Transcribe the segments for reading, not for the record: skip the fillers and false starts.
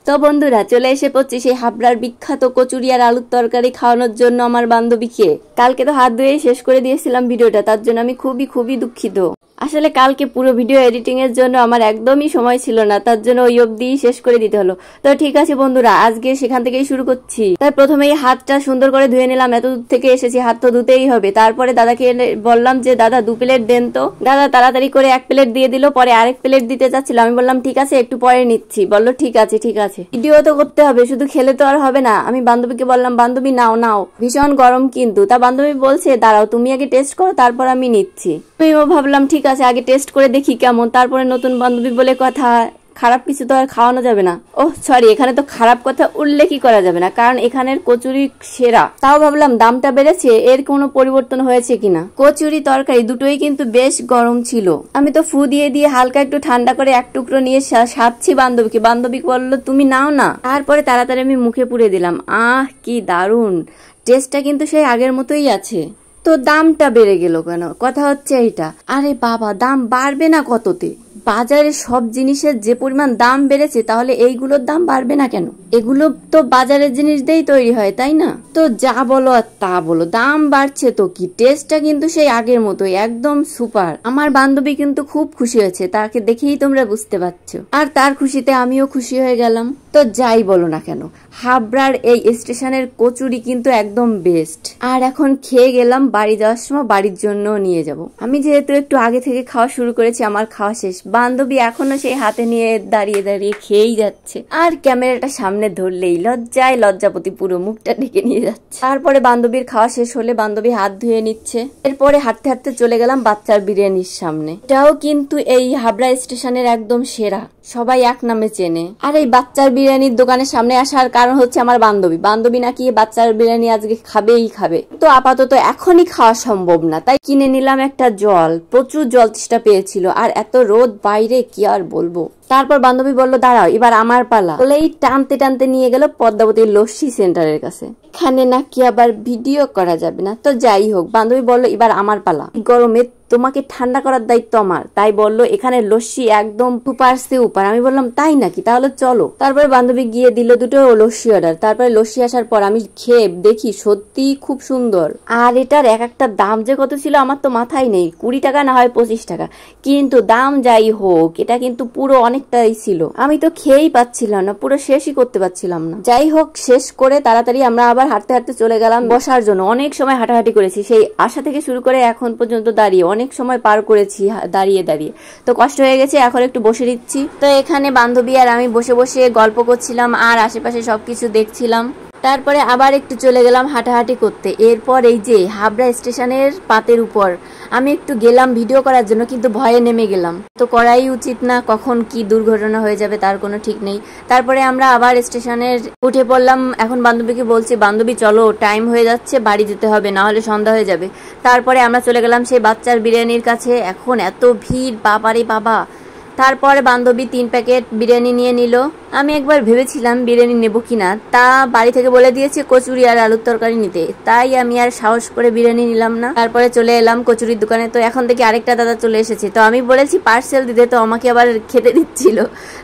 তো বন্ধুরা চলে এসে পড়ছি সেই হাবড়ার বিখ্যাত কচুরি আর আলুর তরকারি খাওয়ানোর জন্য আমার বান্ধবীকে। কালকে তো হাত ধুয়ে শেষ করে দিয়েছিলাম ভিডিওটা, তার জন্য আমি খুবই দুঃখিত। আসলে কালকে পুরো ভিডিও এডিটিং এর জন্য আমার একদমই সময় ছিল না, তার জন্য ওই অবধি শেষ করে দিতে হলো। তো ঠিক আছে বন্ধুরা, আজকে সেখান থেকেই শুরু করছি। তাই প্রথমেই হাতটা সুন্দর করে ধুয়ে নিলাম, এত দূর থেকে এসেছি হাত তো ধুতেই হবে। তারপরে দাদাকে বললাম যে দাদা 2 প্লেট দেন তো। দাদা তাড়াতাড়ি করে 1 প্লেট দিয়ে দিল, পরে আরেক প্লেট দিতে চাচ্ছিল। আমি বললাম ঠিক আছে একটু পরে নিচ্ছি। বললো ঠিক আছে। ভিডিও তো করতে হবে, শুধু খেলে তো আর হবে না। আমি বান্ধবীকে বললাম বান্ধবী নাও, ভীষণ গরম কিন্তু। তা বান্ধবী বলছে দাঁড়াও তুমি আগে টেস্ট করো তারপর আমি নিচ্ছি। আমিও ভাবলাম ঠিক আছে আগে টেস্ট করে দেখি কেমন। তারপরে নতুন বান্ধবী বলে কথা, খারাপ কিছু তো আর খাওয়ানো যাবে না। সরি, এখানে তো খারাপ কথা উল্লেখই করা যাবে না, কারণ এখানের কচুরি সেরা। তাও ভাবলাম দামটা বেড়েছে, এর কোনো পরিবর্তন হয়েছে কিনা। কচুরি তরকারি দুটোই কিন্তু বেশ গরম ছিল। আমি তো ফু দিয়ে হালকা একটু ঠান্ডা করে 1 টুকরো নিয়ে সাধছি বান্ধবীকে। বান্ধবী বললো তুমি নাও না। তারপরে তাড়াতাড়ি আমি মুখে পুরে দিলাম। কি দারুণ টেস্টটা, কিন্তু সেই আগের মতোই আছে। তো দামটা বেড়ে গেল কেন, কথা হচ্ছে এইটা। আরে বাবা, দাম বাড়বে না কততে? বাজারে সব জিনিসের যে পরিমাণ দাম বেড়েছে, তাহলে এইগুলোর দাম বাড়বে না কেন? এগুলো তো বাজারের জিনিস দিয়েই তৈরি হয়, তাই না? তো যা বলো আর তা বলো, দাম বাড়ছে তো কি, টেস্টটা কিন্তু সেই আগের মতোই একদম সুপার। আমার বান্ধবী কিন্তু খুব খুশি হয়েছে, তাকে দেখেই তোমরা বুঝতে পারছো। আর তার খুশিতে আমিও খুশি হয়ে গেলাম। তো যাই বলো না কেন, হাবড়ার এই স্টেশনের কচুরি কিন্তু একদম বেস্ট। আর এখন খেয়ে গেলাম, বাড়ি যাওয়ার সময় বাড়ির জন্য নিয়ে যাব। আমি যেহেতু একটু আগে থেকে খাওয়া শুরু করেছি, আমার খাওয়া শেষ। বান্ধবী এখনো সেই হাতে নিয়ে দাঁড়িয়ে খেয়েই যাচ্ছে। আর ক্যামেরাটা সামনে ধরলেই লজ্জাপতি পুরো মুখটা ঢেকে নিয়ে যাচ্ছে। তারপরে বান্ধবীর খাওয়া শেষ হলে বান্ধবী হাত ধুয়ে নিচ্ছে। এরপরে হাঁটতে চলে গেলাম বাচ্চার বিরিয়ানির সামনে। এটাও কিন্তু এই হাবড়া স্টেশনের একদম সেরা, সবাই এক নামে চেনে। আর এই বাচ্চার বিরিয়ানির দোকানের সামনে আসার কারণ হচ্ছে আমার বান্ধবী নাকি বাচ্চার বিরিয়ানি আজকে খাবে। তো আপাতত এখনই খাওয়া সম্ভব না, তাই কিনে নিলাম একটা জল। প্রচুর জল তেষ্টা পেয়েছিল, আর এত রোদ বাইরে কি আর বলবো। তারপর বান্ধবী বললো দাঁড়াও এবার আমার পালা, বলেই টানতে নিয়ে গেল পদ্মাবতীর লস্যি সেন্টারের কাছে। এখানে নাকি আবার ভিডিও করা যাবে না, তো যাই হোক, বান্ধবী বললো এবার আমার পালা, গরমে তোমাকে ঠান্ডা করার দায়িত্ব আমার। তাই বললো এখানে লস্যি একদম সুপার। আমি বললাম তাই নাকি, তাহলে চলো। তারপরে বান্ধবী গিয়ে দিল 2টো লস্যি অর্ডার। তারপরে লস্যি আসার পর আমি খেয়ে দেখি সত্যি খুব সুন্দর। আর এটার এক একটা দাম যে কত ছিল আমার তো মাথায় নেই, 20 টাকা না হয় 25 টাকা, কিন্তু দাম যাই হোক এটা কিন্তু পুরো অনেকটাই ছিল। আমি তো খেয়েই পাচ্ছিলাম না, পুরো শেষই করতে পারছিলাম না। যাই হোক, শেষ করে তাড়াতাড়ি আমরা আবার হাঁটতে চলে গেলাম বসার জন্য। অনেক সময় হাঁটাহাঁটি করেছি, সেই আসা থেকে শুরু করে এখন পর্যন্ত দাঁড়িয়ে অনেক সময় পার করেছি দাঁড়িয়ে। তো কষ্ট হয়ে গেছে, এখন একটু বসে দিচ্ছি। তো এখানে বান্ধবী আর আমি বসে গল্প করছিলাম আর আশেপাশে সবকিছু দেখছিলাম। তারপরে আবার একটু চলে গেলাম হাঁটাহাঁটি করতে। এরপর এই যে হাবড়া স্টেশনের পাতের উপর আমি একটু গেলাম ভিডিও করার জন্য, কিন্তু ভয়ে নেমে গেলাম। তো করাই উচিত না, কখন কি দুর্ঘটনা হয়ে যাবে তার কোনো ঠিক নেই। তারপরে আমরা আবার স্টেশনের উঠে পড়লাম। এখন বান্ধবীকে বলছি বান্ধবী চলো, টাইম হয়ে যাচ্ছে, বাড়ি যেতে হবে, না হলে সন্ধ্যা হয়ে যাবে। তারপরে আমরা চলে গেলাম সেই বাচ্চার বিরিয়ানির কাছে। এখন এত ভিড়, বাবারে বাবা। তারপরে বান্ধবী 3 প্যাকেট বিরিয়ানি নিয়ে নিল। আমি একবার ভেবেছিলাম বিরিয়ানি নেব কিনা, তা বাড়ি থেকে বলে দিয়েছে কচুরি আর আলুর তরকারি নিতে, তাই আমি আর সাহস করে বিরিয়ানি নিলাম না। তারপরে চলে এলাম কচুরির দোকানে। তো এখন থেকে আরেকটা দাদা চলে এসেছে, তো আমি বলেছি পার্সেল দিতে, তো আমাকে আবার খেতে দিচ্ছিল।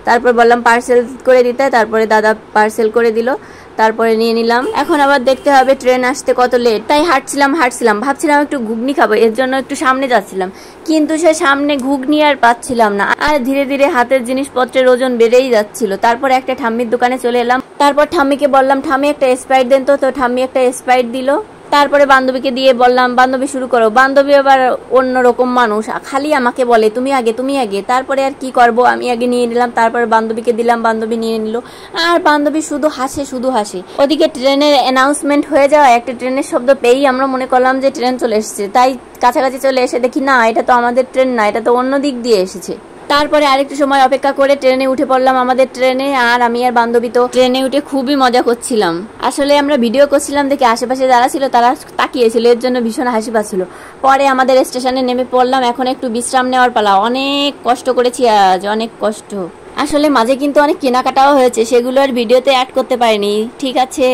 তারপর বললাম পার্সেল করে দিতে, তারপরে দাদা পার্সেল করে দিল। তারপরে নিয়ে নিলাম। এখন আবার দেখতে হবে ট্রেন আসতে কত লেট, তাই হাঁটছিলাম ভাবছিলাম একটু ঘুগনি খাবো, এর জন্য একটু সামনে যাচ্ছিলাম, কিন্তু সে সামনে ঘুগনি আর পাচ্ছিলাম না। আর ধীরে হাতের জিনিসপত্রের ওজন বেড়েই যাচ্ছিল। তারপর একটা ঠাম্মির দোকানে চলে এলাম। তারপর ঠাম্মিকে বললাম ঠাম্মি একটা স্প্রাইট দেন তো। ঠাম্মি একটা স্প্রাইট দিল। তারপরে বান্ধবীকে দিয়ে বললাম বান্ধবী শুরু করো। বান্ধবী আবার অন্যরকম মানুষ, খালি আমাকে বলে তুমি আগে। তারপরে আর কি করব, আমি আগে নিয়ে নিলাম, তারপরে বান্ধবীকে দিলাম, বান্ধবী নিয়ে নিল। আর বান্ধবী শুধু হাসে। ওদিকে ট্রেনের অ্যানাউন্সমেন্ট হয়ে যাওয়া, একটা ট্রেনের শব্দ পেয়েই আমরা মনে করলাম যে ট্রেন চলে এসেছে। তাই কাছাকাছি চলে এসে দেখি না, এটা তো আমাদের ট্রেন না, এটা তো অন্য দিক দিয়ে এসেছে। তারপরে আরেকটু সময় অপেক্ষা করে ট্রেনে উঠে পড়লাম আমাদের ট্রেনে। আর আমি আর বান্ধবী তো ট্রেনে উঠে খুবই মজা করছিলাম। আসলে আমরা ভিডিও করছিলাম দেখে আশেপাশে যারা ছিল তারা তাকিয়েছিল, এর জন্য ভীষণ হাসি পাচ্ছিল। পরে আমাদের স্টেশনে নেমে পড়লাম, এখন একটু বিশ্রাম নেওয়ার পালা। অনেক কষ্ট করেছি আজ, অনেক কষ্ট। আসলে মাঝে কিন্তু অনেক কেনাকাটাও হয়েছে, সেগুলো আর ভিডিওতে অ্যাড করতে পারিনি। ঠিক আছে।